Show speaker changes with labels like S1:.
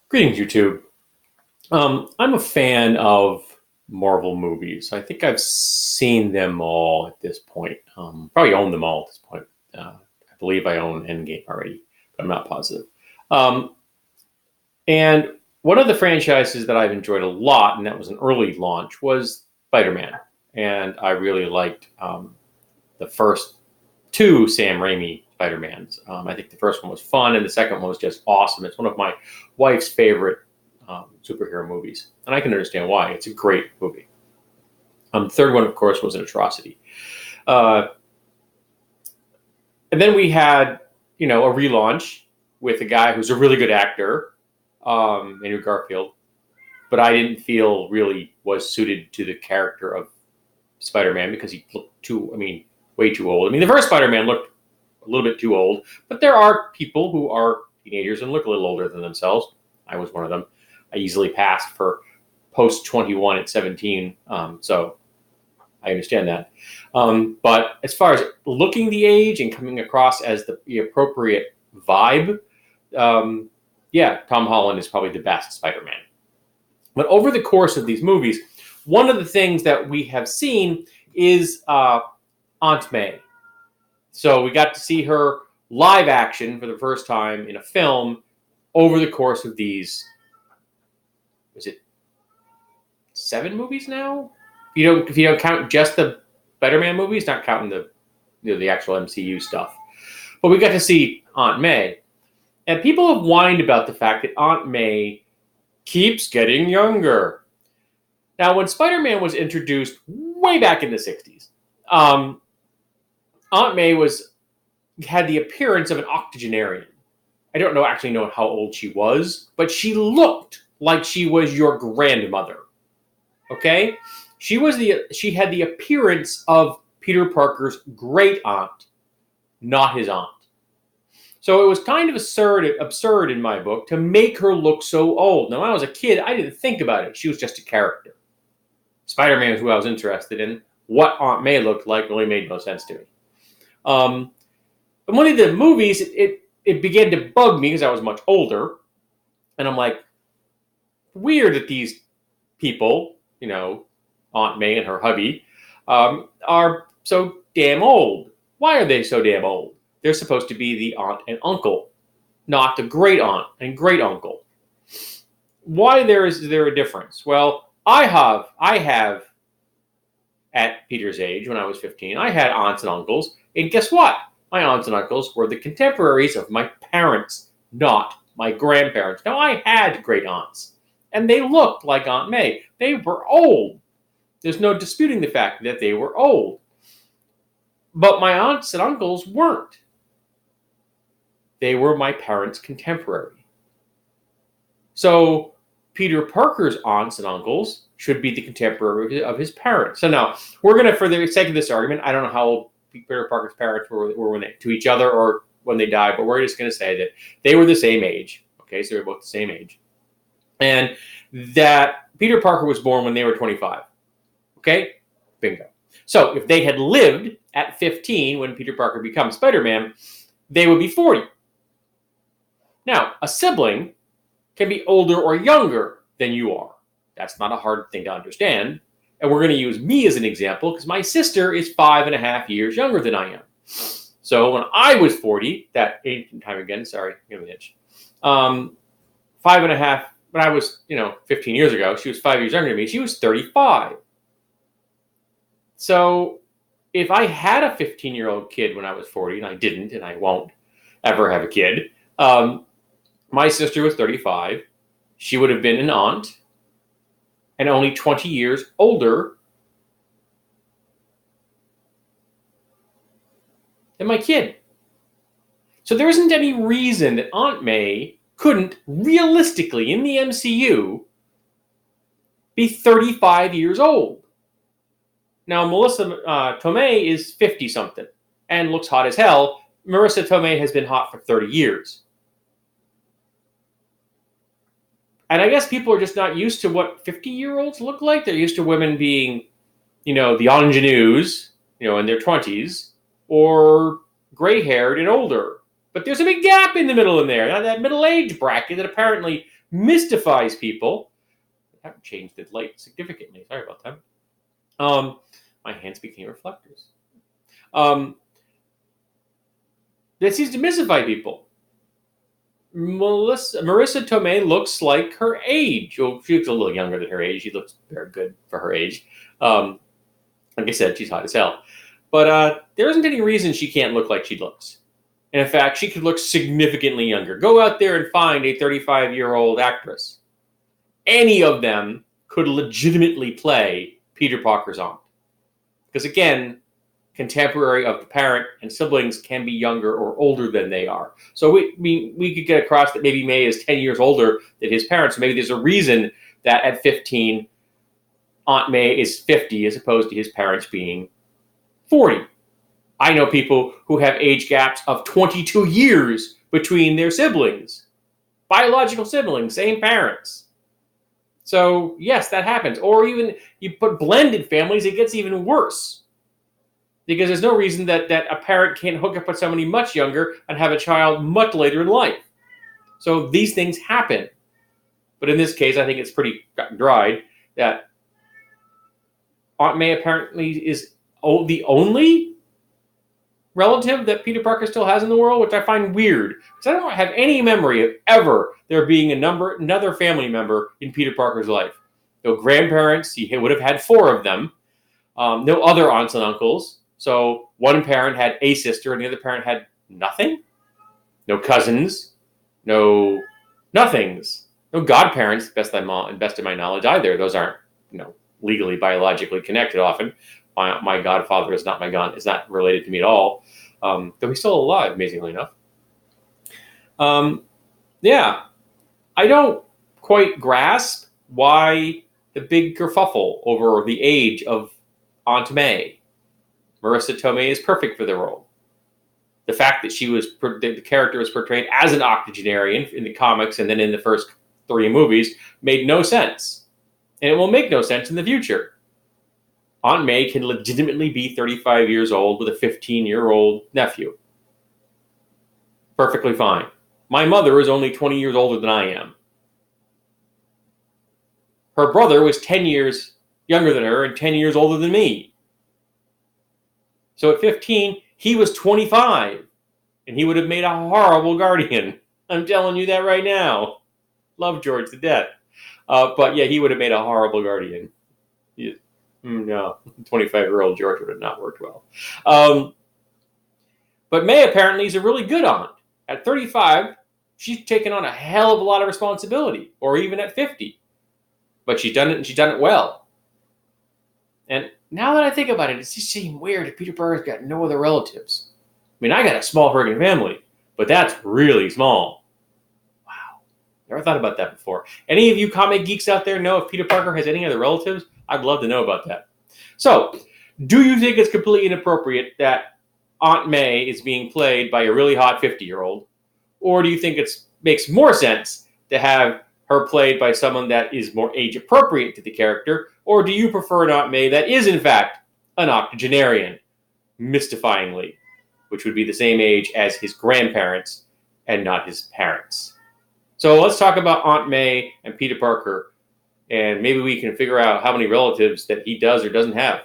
S1: Greetings, YouTube. I'm a fan of Marvel movies. I think I've seen them all at this point. Probably own them all at this point. I believe I own Endgame already, but I'm not positive. Um, and one of the franchises that I've enjoyed a lot, and that was an early launch, was Spider-Man. And I really liked the first two Sam Raimi Spider-Mans. I think the first one was fun, and the second one was just awesome. It's one of my wife's favorite superhero movies, and I can understand why. It's a great movie. The third one, of course, was an atrocity. Uh, and then we had, a relaunch with a guy who's a really good actor, Andrew Garfield, but I didn't feel really was suited to the character of Spider-Man because he looked way too old. The first Spider-Man looked a little bit too old, but there are people who are teenagers and look a little older than themselves. I was one of them. I easily passed for post 21 at 17, so I understand that. But as far as looking the age and coming across as the appropriate vibe, Tom Holland is probably the best Spider-Man. But over the course of these movies, one of the things that we have seen is Aunt May. So we got to see her live action for the first time in a film over the course of these, was it 7 movies now? If you don't count just the Spider-Man movies, not counting the actual MCU stuff. But we got to see Aunt May. And people have whined about the fact that Aunt May keeps getting younger. Now, when Spider-Man was introduced way back in the 60s, Aunt May had the appearance of an octogenarian. I don't actually know how old she was, but she looked like she was your grandmother. Okay? She had the appearance of Peter Parker's great aunt, not his aunt. So it was kind of absurd in my book to make her look so old. Now, when I was a kid, I didn't think about it. She was just a character. Spider-Man is who I was interested in. What Aunt May looked like really made no sense to me. But one of the movies, it began to bug me because I was much older. And I'm like, weird that these people, Aunt May and her hubby, are so damn old. Why are they so damn old? They're supposed to be the aunt and uncle, not the great aunt and great uncle. Why is there a difference? Well, I have at Peter's age, when I was 15, I had aunts and uncles, and guess what? My aunts and uncles were the contemporaries of my parents, not my grandparents. Now, I had great aunts, and they looked like Aunt May. They were old. There's no disputing the fact that they were old. But my aunts and uncles weren't. They were my parents' contemporary. So Peter Parker's aunts and uncles should be the contemporary of his parents. So now, we're going to, for the sake of this argument, I don't know how old Peter Parker's parents were when to each other or when they died, but we're just going to say that they were the same age. Okay, so they're both the same age. And that Peter Parker was born when they were 25. Okay? Bingo. So if they had lived at 15 when Peter Parker becomes Spider-Man, they would be 40. Now, a sibling can be older or younger than you are. That's not a hard thing to understand. And we're going to use me as an example because my sister is 5.5 years younger than I am. So when I was 40, that ancient time again, sorry, give me an itch. 5.5, when I was, 15 years ago, she was 5 years younger than me. She was 35. So if I had a 15-year-old kid when I was 40, and I didn't, and I won't ever have a kid, my sister was 35. She would have been an aunt and only 20 years older than my kid. So there isn't any reason that Aunt May couldn't realistically, in the MCU, be 35 years old. Now, Melissa Tomei is 50-something and looks hot as hell. Marissa Tomei has been hot for 30 years. And I guess people are just not used to what 50-year-olds look like. They're used to women being, the ingenues, in their 20s, or gray-haired and older. But there's a big gap in the middle in there. Now, that middle age bracket that apparently mystifies people. I haven't changed the light significantly. Sorry about that. My hands became reflectors. That seems to mystify people. Marissa Tomei looks like her age. Well, she looks a little younger than her age. She looks very good for her age. Like I said, she's hot as hell. But there isn't any reason she can't look like she looks. And in fact, she could look significantly younger. Go out there and find a 35-year-old actress. Any of them could legitimately play Peter Parker's aunt. Because again, contemporary of the parent and siblings can be younger or older than they are. So we could get across that maybe May is 10 years older than his parents. So maybe there's a reason that at 15, Aunt May is 50 as opposed to his parents being 40. I know people who have age gaps of 22 years between their siblings. Biological siblings, same parents. So, yes, that happens. Or even you put blended families, it gets even worse. Because there's no reason that a parent can't hook up with somebody much younger and have a child much later in life. So these things happen. But in this case, I think it's pretty cut and dried that Aunt May apparently is the only relative that Peter Parker still has in the world, which I find weird. Because I don't have any memory of ever there being another family member in Peter Parker's life. No grandparents, he would have had 4 of them. No other aunts and uncles. So one parent had a sister and the other parent had nothing. No cousins. No nothings. No godparents, best of my knowledge either. Those aren't, legally, biologically connected often. My godfather is not related to me at all. Though he's still alive, amazingly enough. Yeah. I don't quite grasp why the big kerfuffle over the age of Aunt May. Marissa Tomei is perfect for the role. The fact that the character was portrayed as an octogenarian in the comics and then in the first 3 movies made no sense. And it will make no sense in the future. Aunt May can legitimately be 35 years old with a 15-year-old nephew. Perfectly fine. My mother is only 20 years older than I am. Her brother was 10 years younger than her and 10 years older than me. So at 15, he was 25. And he would have made a horrible guardian. I'm telling you that right now. Love George to death. But yeah, he would have made a horrible guardian. No, 25-year-old George would have not worked well. But May apparently is a really good aunt. At 35, she's taken on a hell of a lot of responsibility, or even at 50. But she's done it, and she's done it well. And now that I think about it, it just seems weird that Peter Parker's got no other relatives. I mean, I got a small friggin' family, but that's really small. Wow. Never thought about that before. Any of you comic geeks out there know if Peter Parker has any other relatives? I'd love to know about that. So, do you think it's completely inappropriate that Aunt May is being played by a really hot 50-year-old? Or do you think it makes more sense to have her played by someone that is more age-appropriate to the character? Or do you prefer an Aunt May that is, in fact, an octogenarian, mystifyingly, which would be the same age as his grandparents and not his parents? So let's talk about Aunt May and Peter Parker, and maybe we can figure out how many relatives that he does or doesn't have.